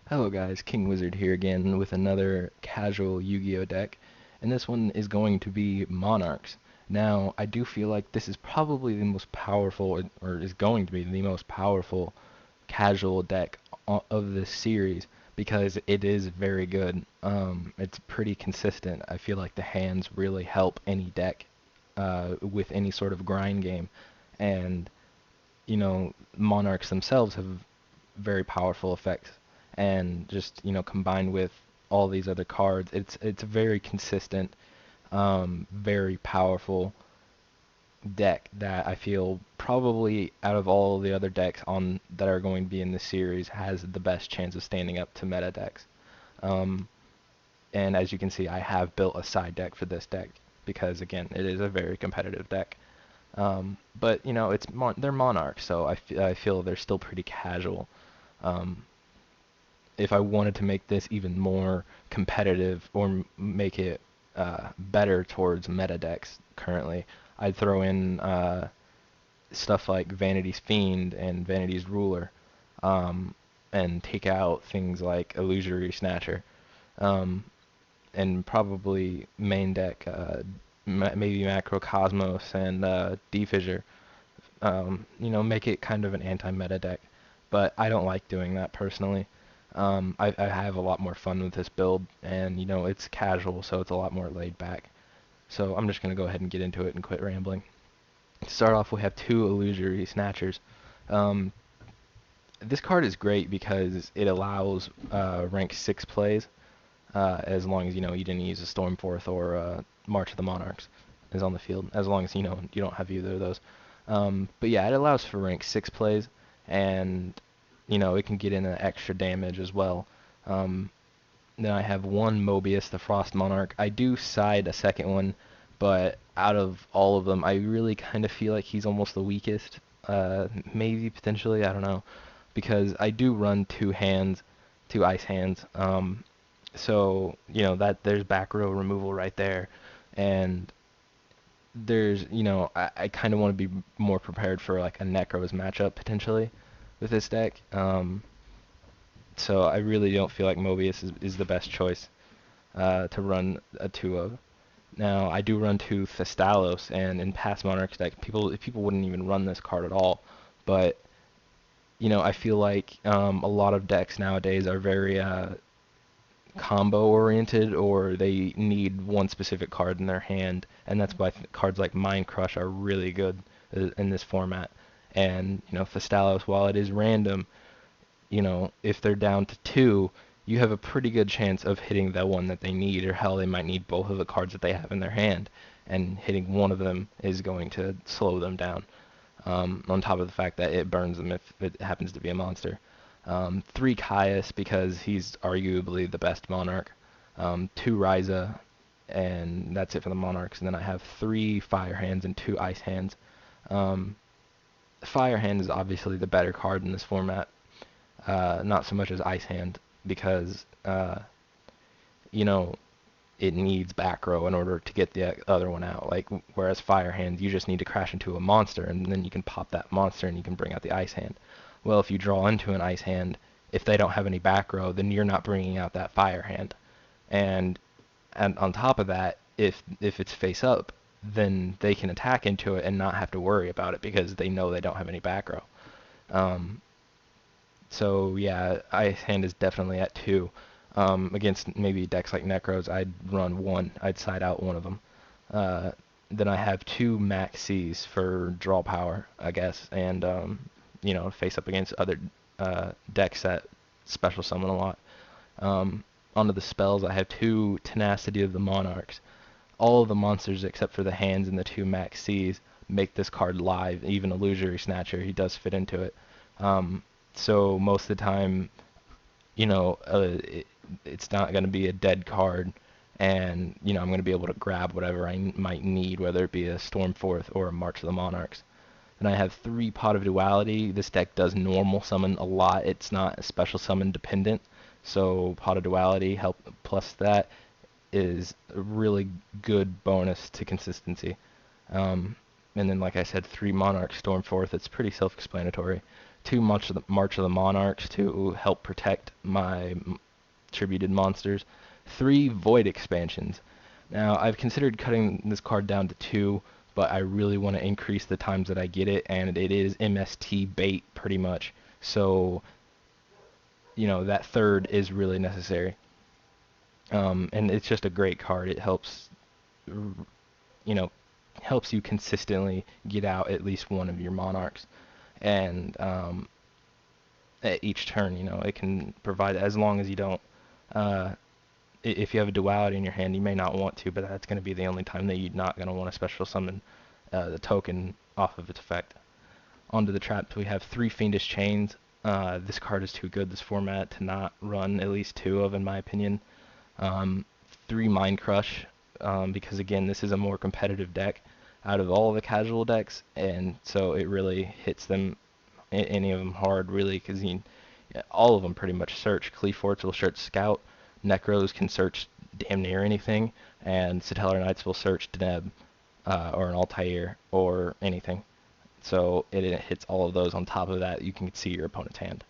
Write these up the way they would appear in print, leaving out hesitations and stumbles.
Hello guys, King Wizard here again with another casual Yu-Gi-Oh deck, and this one is going to be Monarchs. Now, I do feel like this is probably the most powerful, or is going to be the most powerful casual deck of this series because it is very good. It's pretty consistent. I feel like the hands really help any deck with any sort of grind game, and Monarchs themselves have very powerful effects, and just combined with all these other cards, it's a very consistent, very powerful deck that I feel probably out of all the other decks on that are going to be in this series has the best chance of standing up to meta decks. Um, and as you can see, I have built a side deck for this deck because again, it is a very competitive deck. But they're Monarchs, so I feel they're still pretty casual. Um, if I wanted to make this even more competitive or make it better towards meta decks currently, I'd throw in stuff like Vanity's Fiend and Vanity's Ruler, um, and take out things like Illusory Snatcher, um, and probably main deck maybe Macrocosmos and D-Fissure. Make it kind of an anti-meta deck, but I don't like doing that personally. I have a lot more fun with this build, and it's casual, so it's a lot more laid back. So I'm just gonna go ahead and get into it and quit rambling. To start off, we have two Illusory Snatchers. Um, this card is great because it allows rank 6 plays, as long as you didn't use a Stormforth or March of the Monarchs is on the field, as long as you don't have either of those. But yeah, it allows for rank 6 plays, and it can get in an extra damage as well. Um, then I have one Mobius, the Frost Monarch. I do side a second one, but out of all of them, I really kind of feel like he's almost the weakest. Maybe potentially, I don't know, because I do run two hands, two ice hands. So that there's back row removal right there, and there's I kind of want to be more prepared for like a Necros matchup potentially with this deck. So I really don't feel like Mobius is the best choice to run a 2 of. Now I do run two Thestalos, and in past Monarchs deck, people wouldn't even run this card at all. But I feel like a lot of decks nowadays are very combo oriented, or they need one specific card in their hand, and that's why cards like Mind Crush are really good in this format. And Thestalos, while it is random, if they're down to two, you have a pretty good chance of hitting the one that they need, or hell, they might need both of the cards that they have in their hand, and hitting one of them is going to slow them down. On top of the fact that it burns them if it happens to be a monster. Three Caius because he's arguably the best Monarch. Two Ryza, and that's it for the Monarchs. And then I have three Fire Hands and two Ice Hands. Um, Fire Hand is obviously the better card in this format, not so much as Ice Hand, because you know it needs back row in order to get the other one out. Like whereas Fire Hand, you just need to crash into a monster, and then you can pop that monster, and you can bring out the Ice Hand. Well, if you draw into an Ice Hand, if they don't have any back row, then you're not bringing out that Fire Hand. And and on top of that, if it's face up, then they can attack into it and not have to worry about it because they know they don't have any back row. Um, so yeah, Ice Hand is definitely at two. Against maybe decks like Necros, I'd run one. I'd side out one of them. Uh, then I have two Max C's for draw power, I guess, and face up against other decks that special summon a lot. Um, Onto the spells, I have two Tenacity of the Monarchs. All of the monsters except for the hands and the two Max C's make this card live. Even Illusory Snatcher, he does fit into it. Um, so most of the time, it's not going to be a dead card, and I'm going to be able to grab whatever I might need, whether it be a Stormforth or a March of the Monarchs. And I have three Pot of Duality. This deck does normal summon a lot. It's not special summon dependent, so Pot of Duality help plus that is a really good bonus to consistency. Um, and then, like I said, three Monarch Stormforth. It's pretty self-explanatory. 2 March of the Monarchs to help protect my tributed monsters, 3 Void expansions. Now, I've considered cutting this card down to 2, but I really want to increase the times that I get it, and it is MST bait pretty much. So, that third is really necessary. And it's just a great card. It helps, you know, helps you consistently get out at least one of your Monarchs. And at each turn, it can provide, as long as you don't, if you have a duality in your hand, you may not want to, but that's going to be the only time that you're not going to want to special summon the token off of its effect. Onto the traps, we have 3 Fiendish Chains. This card is too good, this format, to not run at least 2 of, in my opinion. 3 Mind Crush, because again, this is a more competitive deck out of all the casual decks, and so it really hits them, any of them, hard, really, because all of them pretty much search. Cleaforts will search Scout, Necros can search damn near anything, and Satellar Knights will search Deneb, or an Altair, or anything. So it hits all of those. On top of that, you can see your opponent's hand.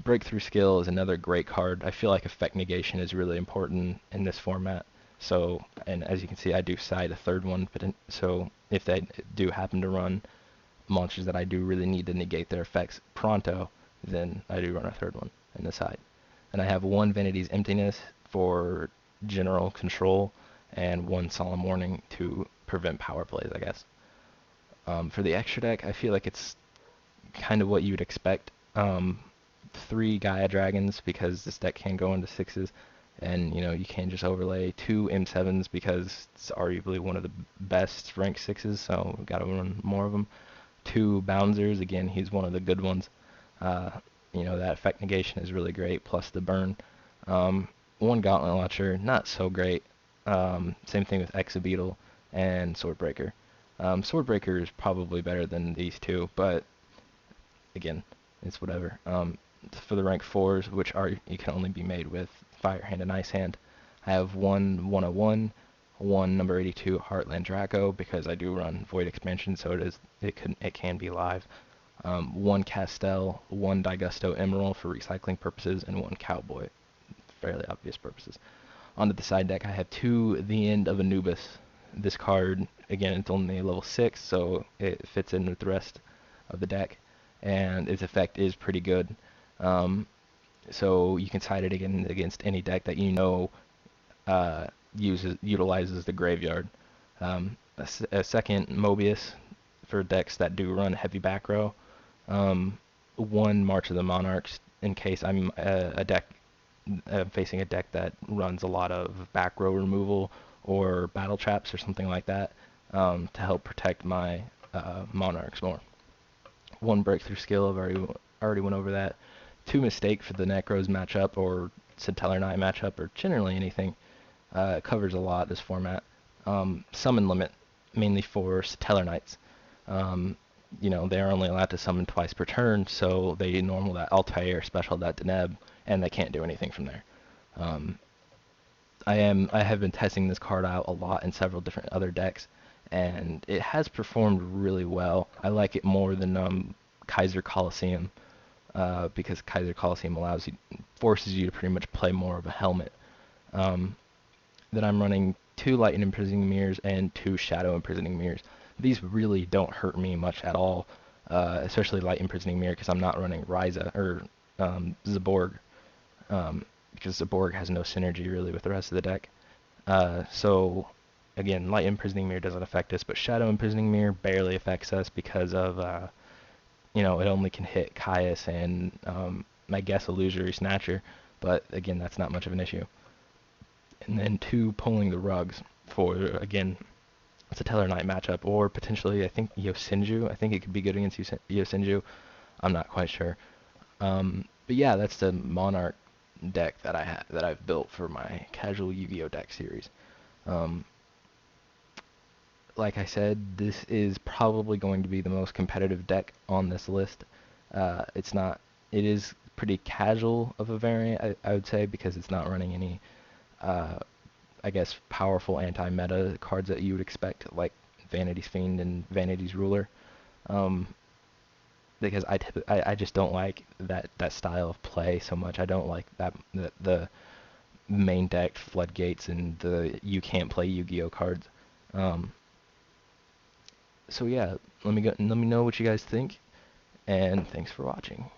Breakthrough Skill is another great card. I feel like effect negation is really important in this format. So, and as you can see, I do side a third one, but so if they do happen to run monsters that I do really need to negate their effects pronto, then I do run a third one in the side. And I have 1 Vanity's Emptiness for general control, and 1 Solemn Warning to prevent power plays, I guess. For the extra deck, I feel like it's kind of what you would expect. 3 Gaia Dragons, because this deck can go into 6s, and you can just overlay 2 M7s because it's arguably one of the best ranked 6s, so we've got to run more of them. 2 Bouncers, again, he's one of the good ones. That effect negation is really great, plus the burn. 1 Gauntlet Launcher, not so great. Same thing with Exabeetle and Swordbreaker. Swordbreaker is probably better than these 2, but again, it's whatever. For the rank 4s, which you can only be made with Fire Hand and Ice Hand, I have 1 101, 1 number 82 Heartland Draco, because I do run Void expansion, so it can be live. 1 Castel, 1 Digusto Emerald for recycling purposes, and 1 Cowboy, fairly obvious purposes. Onto the side deck, I have 2 The End of Anubis. This card, again, it's only level 6, so it fits in with the rest of the deck, and its effect is pretty good. So you can side it against any deck that utilizes the graveyard. A second Mobius for decks that do run heavy back row. 1 March of the Monarchs in case I'm facing a deck that runs a lot of back row removal or battle traps or something like that, to help protect my Monarchs more. 1 Breakthrough Skill, I've already went over that. 2 Mistake for the Necros matchup or Satellar Knight matchup, or generally anything. It covers a lot, this format. Summon Limit, mainly for Satellar Knights. They're only allowed to summon twice per turn, so they normal that Altair, special that Deneb, and they can't do anything from there. I have been testing this card out a lot in several different other decks, and it has performed really well. I like it more than Kaiser Coliseum, because Kaiser Coliseum forces you to pretty much play more of a helmet. Then I'm running 2 Light Imprisoning Mirrors and 2 Shadow Imprisoning Mirrors. These really don't hurt me much at all, especially Light Imprisoning Mirror, because I'm not running Ryza or Zaborg, because Zaborg has no synergy really with the rest of the deck. So again, Light Imprisoning Mirror doesn't affect us, but Shadow Imprisoning Mirror barely affects us because of it only can hit Caius and I guess Illusory Snatcher, but again, that's not much of an issue. And then 2 Pulling the Rugs for, again, it's a Satellar Knight matchup, or potentially, I think, Yosinju. I think it could be good against Yosinju. I'm not quite sure. But yeah, that's the Monarch deck that I've built for my casual Yu-Gi-Oh deck series. Like I said, this is probably going to be the most competitive deck on this list. It is pretty casual of a variant, I would say, because it's not running any, I guess, powerful anti-meta cards that you would expect, like Vanity's Fiend and Vanity's Ruler. because I just don't like that style of play so much. I don't like the main deck floodgates and the you can't play Yu-Gi-Oh cards. Um, so yeah, let me know what you guys think, and thanks for watching.